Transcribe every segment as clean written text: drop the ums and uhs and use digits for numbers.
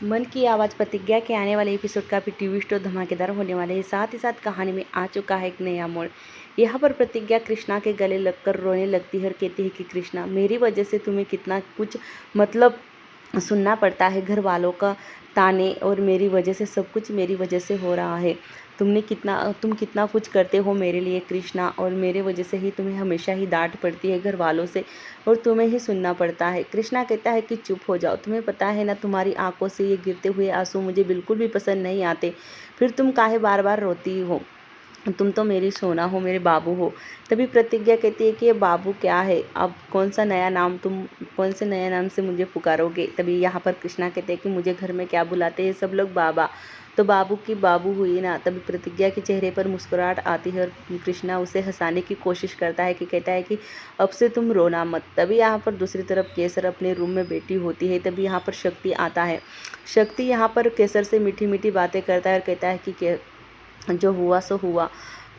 मन की आवाज़ प्रतिज्ञा के आने वाले एपिसोड का भी ट्विस्ट और धमाकेदार होने वाले हैं। साथ ही साथ कहानी में आ चुका है एक नया मोड़। यहाँ पर प्रतिज्ञा कृष्णा के गले लगकर रोने लगती है और कहती है कि कृष्णा, मेरी वजह से तुम्हें कितना कुछ मतलब सुनना पड़ता है, घर वालों का ताने, और मेरी वजह से सब कुछ मेरी वजह से हो रहा है। तुम कितना कुछ करते हो मेरे लिए कृष्णा, और मेरे वजह से ही तुम्हें हमेशा ही डांट पड़ती है घर वालों से और तुम्हें ही सुनना पड़ता है। कृष्णा कहता है कि चुप हो जाओ, तुम्हें पता है ना, तुम्हारी आंखों से ये गिरते हुए आंसू मुझे बिल्कुल भी पसंद नहीं आते। फिर तुम काहे बार बार रोती हो? तुम तो मेरी सोना हो, मेरे बाबू हो। तभी प्रतिज्ञा कहती है कि ये बाबू क्या है, अब कौन से नया नाम से मुझे पुकारोगे? तभी यहाँ पर कृष्णा कहते हैं कि मुझे घर में क्या बुलाते हैं सब लोग, बाबा। तो बाबू की बाबू हुई ना। तभी प्रतिज्ञा के चेहरे पर मुस्कुराहट आती है और कृष्णा उसे हंसाने की कोशिश करता है, कि कहता है कि अब से तुम रोना मत। तभी यहाँ पर दूसरी तरफ केसर अपने रूम में बैठी होती है। तभी यहाँ पर शक्ति आता है। शक्ति यहाँ पर केसर से मीठी मीठी बातें करता है और कहता है कि जो हुआ सो हुआ,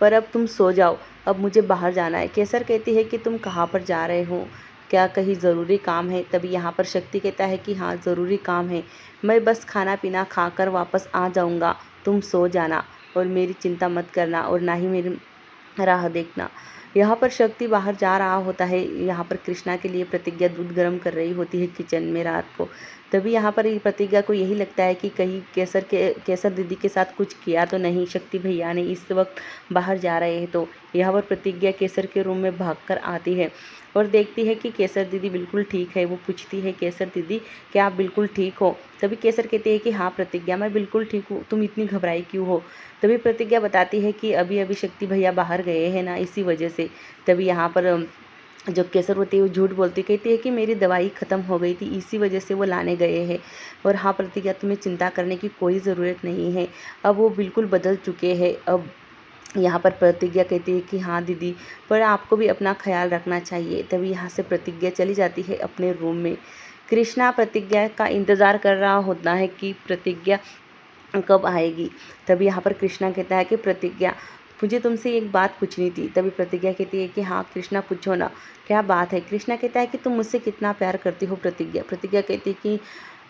पर अब तुम सो जाओ, अब मुझे बाहर जाना है। केसर कहती है कि तुम कहाँ पर जा रहे हो, क्या कहीं ज़रूरी काम है? तभी यहाँ पर शक्ति कहता है कि हाँ, ज़रूरी काम है, मैं बस खाना पीना खाकर वापस आ जाऊँगा, तुम सो जाना और मेरी चिंता मत करना और ना ही मेरी राह देखना। यहाँ पर शक्ति बाहर जा रहा होता है। यहाँ पर कृष्णा के लिए प्रतिज्ञा दूध गर्म कर रही होती है किचन में रात को। तभी यहाँ पर प्रतिज्ञा को यही लगता है कि कहीं केसर दीदी के साथ कुछ किया तो नहीं शक्ति भैया ने, इस वक्त बाहर जा रहे हैं। तो यहाँ पर प्रतिज्ञा केसर के रूम में भागकर आती है और देखती है कि केसर दीदी बिल्कुल ठीक है। वो पूछती है, केसर दीदी क्या आप बिल्कुल ठीक हो? तभी केसर कहती है कि हाँ प्रतिज्ञा, मैं बिल्कुल ठीक हूँ, तुम इतनी घबराई क्यों हो? तभी प्रतिज्ञा बताती है कि अभी अभी शक्ति भैया बाहर गए हैं ना, इसी वजह से। तभी यहाँ पर जो केसर होती है वो झूठ बोलती, कहती है कि मेरी दवाई ख़त्म हो गई थी, इसी वजह से वो लाने गए हैं। और हाँ प्रतिज्ञा, तुम्हें चिंता करने की कोई ज़रूरत नहीं है, अब वो बिल्कुल बदल चुके हैं। अब यहाँ पर प्रतिज्ञा कहती है कि हाँ दीदी, पर आपको भी अपना ख्याल रखना चाहिए। तभी यहाँ से प्रतिज्ञा चली जाती है अपने रूम में। कृष्णा प्रतिज्ञा का इंतज़ार कर रहा होता है कि प्रतिज्ञा कब आएगी। तभी यहाँ पर कृष्णा कहता है कि प्रतिज्ञा, मुझे तुमसे एक बात पूछनी थी। तभी प्रतिज्ञा कहती है कि हाँ कृष्णा, पूछो ना, क्या बात है? कृष्णा कहता है कि तुम मुझसे कितना प्यार करती हो प्रतिज्ञा? प्रतिज्ञा कहती है कि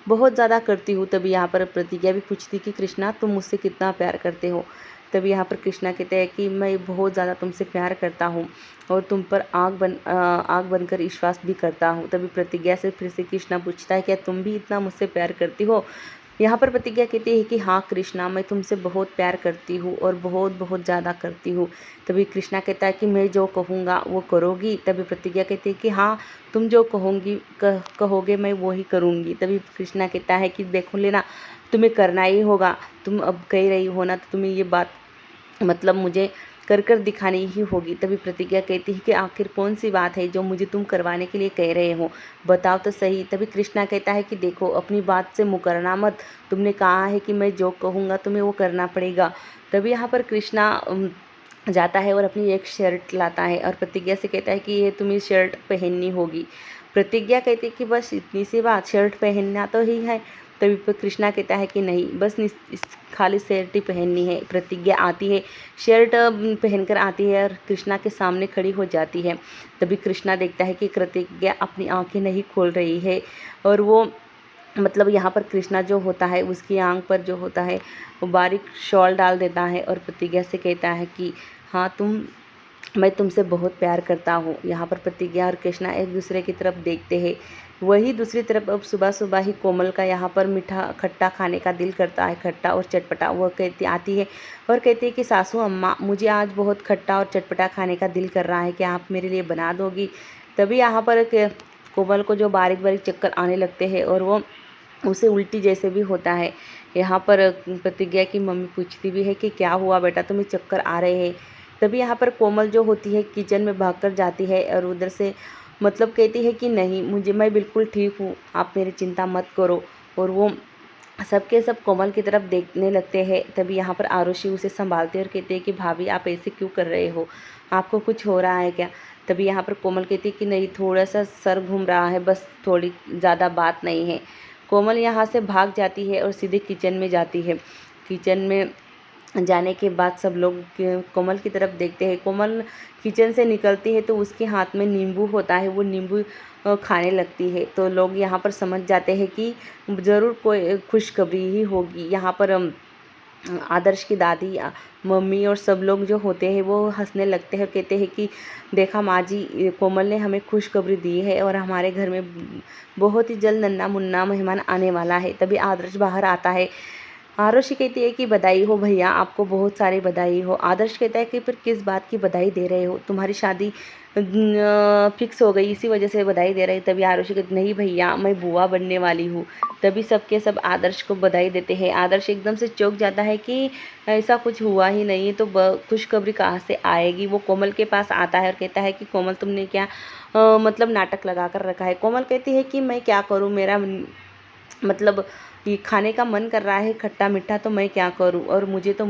बहुत ज़्यादा करती हूँ। तभी यहाँ पर प्रतिज्ञा भी पूछती कि कृष्णा, तुम मुझसे कितना प्यार करते हो? तभी यहाँ पर कृष्णा कहते हैं कि मैं बहुत ज़्यादा तुमसे प्यार करता हूँ और तुम पर आग बनकर विश्वास भी करता हूँ। तभी प्रतिज्ञा से फिर से कृष्णा पूछता है, क्या तुम भी इतना मुझसे प्यार करती हो? यहाँ पर प्रतिज्ञा कहती है कि हाँ कृष्णा, मैं तुमसे बहुत प्यार करती हूँ और बहुत बहुत ज़्यादा करती हूँ। तभी कृष्णा कहता है कि मैं जो कहूँगा वो करोगी? तभी प्रतिज्ञा कहती है कि हाँ, तुम जो कहोगे मैं वो ही करूँगी। तभी कृष्णा कहता है कि देखो लेना, तुम्हें करना ही होगा, तुम अब कह रही हो ना, तो तुम्हें ये बात मतलब मुझे कर कर दिखानी ही होगी। तभी प्रतिज्ञा कहती है कि आखिर कौन सी बात है जो मुझे तुम करवाने के लिए कह रहे हो, बताओ तो सही। तभी कृष्णा कहता है कि देखो, अपनी बात से मुकरना मत, तुमने कहा है कि मैं जो कहूँगा तुम्हें वो करना पड़ेगा। तभी यहाँ पर कृष्णा जाता है और अपनी एक शर्ट लाता है और प्रतिज्ञा से कहता है कि ये तुम्हें शर्ट पहननी होगी। प्रतिज्ञा कहती है कि बस इतनी सी बात, शर्ट पहनना तो ही है। तभी पर कृष्णा कहता है कि नहीं, बस खाली शर्ट ही पहननी है। प्रतिज्ञा आती है, शर्ट पहनकर आती है और कृष्णा के सामने खड़ी हो जाती है। तभी कृष्णा देखता है कि प्रतिज्ञा अपनी आंखें नहीं खोल रही है और वो मतलब यहाँ पर कृष्णा जो होता है उसकी आंख पर जो होता है वो बारीक शॉल डाल देता है और प्रतिज्ञा से कहता है कि हाँ मैं तुमसे बहुत प्यार करता हूँ। यहाँ पर प्रतिज्ञा और कृष्णा एक दूसरे की तरफ देखते हैं। वही दूसरी तरफ अब सुबह सुबह ही कोमल का यहाँ पर मीठा खट्टा खाने का दिल करता है, खट्टा और चटपटा। वह कहती आती है और कहती है कि सासू अम्मा, मुझे आज बहुत खट्टा और चटपटा खाने का दिल कर रहा है, क्या आप मेरे लिए बना दोगी? तभी यहाँ पर कोमल को जो बारीक बारीक चक्कर आने लगते हैं और वो उसे उल्टी जैसे भी होता है। यहाँ पर प्रतिज्ञा की मम्मी पूछती भी है कि क्या हुआ बेटा, तुम्हें चक्कर आ रहे हैं? तभी यहाँ पर कोमल जो होती है किचन में भागकर जाती है और उधर से मतलब कहती है कि नहीं, मैं बिल्कुल ठीक हूँ, आप मेरी चिंता मत करो। और वो सबके सब कोमल की तरफ देखने लगते हैं। तभी यहाँ पर आरुषि उसे संभालते और कहते हैं कि भाभी, आप ऐसे क्यों कर रहे हो, आपको कुछ हो रहा है क्या? तभी यहाँ पर कोमल कहती है कि नहीं, थोड़ा सा सर घूम रहा है, बस थोड़ी ज़्यादा बात नहीं है। कोमल यहाँ से भाग जाती है और सीधे किचन में जाती है। किचन में जाने के बाद सब लोग कोमल की तरफ देखते हैं। कोमल किचन से निकलती है तो उसके हाथ में नींबू होता है। वो नींबू खाने लगती है। तो लोग यहाँ पर समझ जाते हैं कि ज़रूर कोई खुशखबरी ही होगी। यहाँ पर आदर्श की दादी मम्मी और सब लोग जो होते हैं वो हंसने लगते हैं और कहते हैं कि देखा माँ जी, कोमल ने हमें खुशखबरी दी है और हमारे घर में बहुत ही जल्द नन्हा मुन्ना मेहमान आने वाला है। तभी आदर्श बाहर आता है। आरुषि कहती है कि बधाई हो भैया, आपको बहुत सारी बधाई हो। आदर्श कहता है कि फिर किस बात की बधाई दे रहे हो, तुम्हारी शादी फिक्स हो गई इसी वजह से बधाई दे रही। तभी आरुषि कहती नहीं भैया, मैं बुआ बनने वाली हूँ। तभी सबके सब आदर्श को बधाई देते हैं। आदर्श एकदम से चौंक जाता है कि ऐसा कुछ हुआ ही नहीं, तो खुशखबरी कहाँ से आएगी। वो कोमल के पास आता है और कहता है कि कोमल तुमने क्या मतलब नाटक लगा कर रखा है। कोमल कहती है कि मैं क्या करूँ, मेरा मतलब ये खाने का मन कर रहा है खट्टा मीठा, तो मैं क्या करूं, और मुझे तो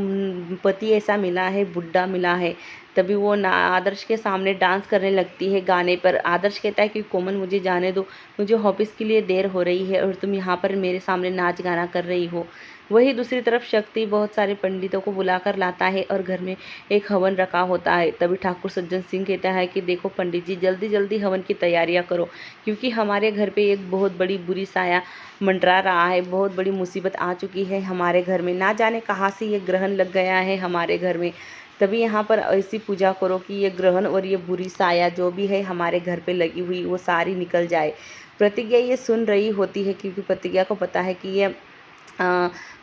पति ऐसा मिला है, बुड्ढा मिला है। तभी वो ना आदर्श के सामने डांस करने लगती है गाने पर। आदर्श कहता है कि कोमल मुझे जाने दो, मुझे ऑफिस के लिए देर हो रही है और तुम यहाँ पर मेरे सामने नाच गाना कर रही हो। वही दूसरी तरफ शक्ति बहुत सारे पंडितों को बुलाकर लाता है और घर में एक हवन रखा होता है। तभी ठाकुर सज्जन सिंह कहता है कि देखो पंडित जी, जल्दी जल्दी हवन की तैयारियां करो, क्योंकि हमारे घर पे एक बहुत बड़ी बुरी साया मंडरा रहा है, बहुत बड़ी मुसीबत आ चुकी है हमारे घर में। ना जाने कहाँ से ये ग्रहण लग गया है हमारे घर में। तभी यहाँ पर ऐसी पूजा करो कि ये ग्रहण और ये बुरी साया जो भी है हमारे घर पे लगी हुई वो सारी निकल जाए। प्रतिज्ञा ये सुन रही होती है, क्योंकि प्रतिज्ञा को पता है कि ये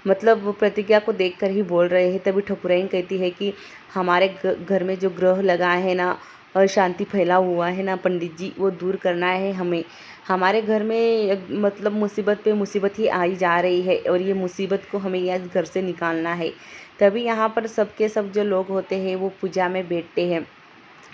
मतलब वो प्रतिज्ञा को देखकर ही बोल रहे हैं। तभी ठकुराइन कहती है कि हमारे घर में जो ग्रह लगा है ना, अशांति फैला हुआ है ना पंडित जी, वो दूर करना है हमें। हमारे घर में मतलब मुसीबत पे मुसीबत ही आई जा रही है और ये मुसीबत को हमें यहाँ घर से निकालना है। तभी यहाँ पर सबके सब जो लोग होते हैं वो पूजा में बैठते हैं।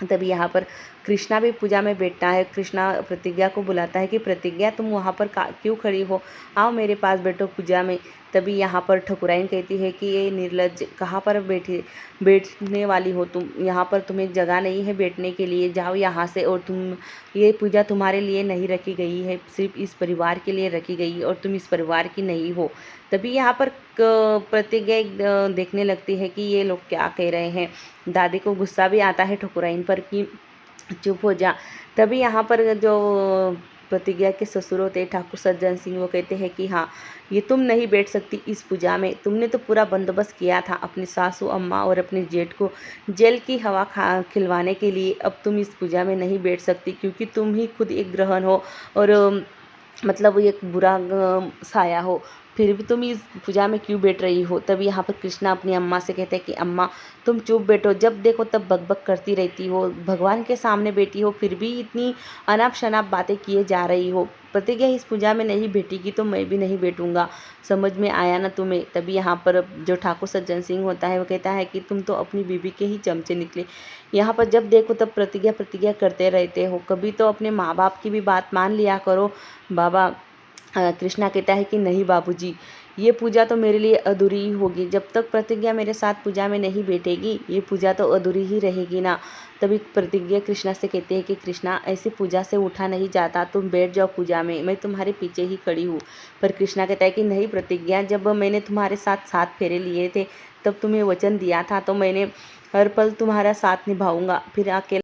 तभी यहाँ पर कृष्णा भी पूजा में बैठता है। कृष्णा प्रतिज्ञा को बुलाता है कि प्रतिज्ञा तुम वहाँ पर क्यों खड़ी हो, आओ मेरे पास बैठो पूजा में। तभी यहाँ पर ठकुराइन कहती है कि ये निर्लज्ज, कहाँ पर बैठने वाली हो तुम, यहाँ पर तुम्हें जगह नहीं है बैठने के लिए, जाओ यहाँ से। और तुम, ये पूजा तुम्हारे लिए नहीं रखी गई है, सिर्फ इस परिवार के लिए रखी गई है और तुम इस परिवार की नहीं हो। तभी यहाँ पर प्रतिज्ञा देखने लगती है कि ये लोग क्या कह रहे हैं। दादी को गुस्सा भी आता है ठकुराइन पर कि चुप हो जा। तभी यहाँ पर जो प्रतिज्ञा के ससुर होते हैं ठाकुर सज्जन सिंह, वो कहते हैं कि हाँ, ये तुम नहीं बैठ सकती इस पूजा में, तुमने तो पूरा बंदोबस्त किया था अपनी सासू अम्मा और अपने जेठ को जेल की हवा खिलवाने के लिए। अब तुम इस पूजा में नहीं बैठ सकती, क्योंकि तुम ही खुद एक ग्रहण हो और मतलब एक बुरा साया हो, फिर भी तुम इस पूजा में क्यों बैठ रही हो। तभी यहाँ पर कृष्णा अपनी अम्मा से कहते हैं कि अम्मा तुम चुप बैठो, जब देखो तब बकबक करती रहती हो, भगवान के सामने बैठी हो फिर भी इतनी अनाप शनाप बातें किए जा रही हो। प्रतिज्ञा इस पूजा में नहीं बैठेगी तो मैं भी नहीं बैठूंगा, समझ में आया ना तुम्हें। तभी यहाँ पर जो ठाकुर सज्जन सिंह होता है वो कहता है कि तुम तो अपनी बीबी के ही चमचे निकले, यहाँ पर जब देखो तब प्रतिज्ञा प्रतिज्ञा करते रहते हो, कभी तो अपने माँ बाप की भी बात मान लिया करो बाबा। कृष्णा कहता है कि नहीं बाबूजी, ये पूजा तो मेरे लिए अधूरी ही होगी, जब तक प्रतिज्ञा मेरे साथ पूजा में नहीं बैठेगी ये पूजा तो अधूरी ही रहेगी ना। तभी प्रतिज्ञा कृष्णा से कहते हैं कि कृष्णा, ऐसी पूजा से उठा नहीं जाता, तुम बैठ जाओ पूजा में, मैं तुम्हारे पीछे ही खड़ी हूँ। पर कृष्णा कहता है कि नहीं प्रतिज्ञा, जब मैंने तुम्हारे साथ 7 फेरे लिए थे तब तुम्हें वचन दिया था, तो मैंने हर पल तुम्हारा साथ निभाऊंगा, फिर अकेला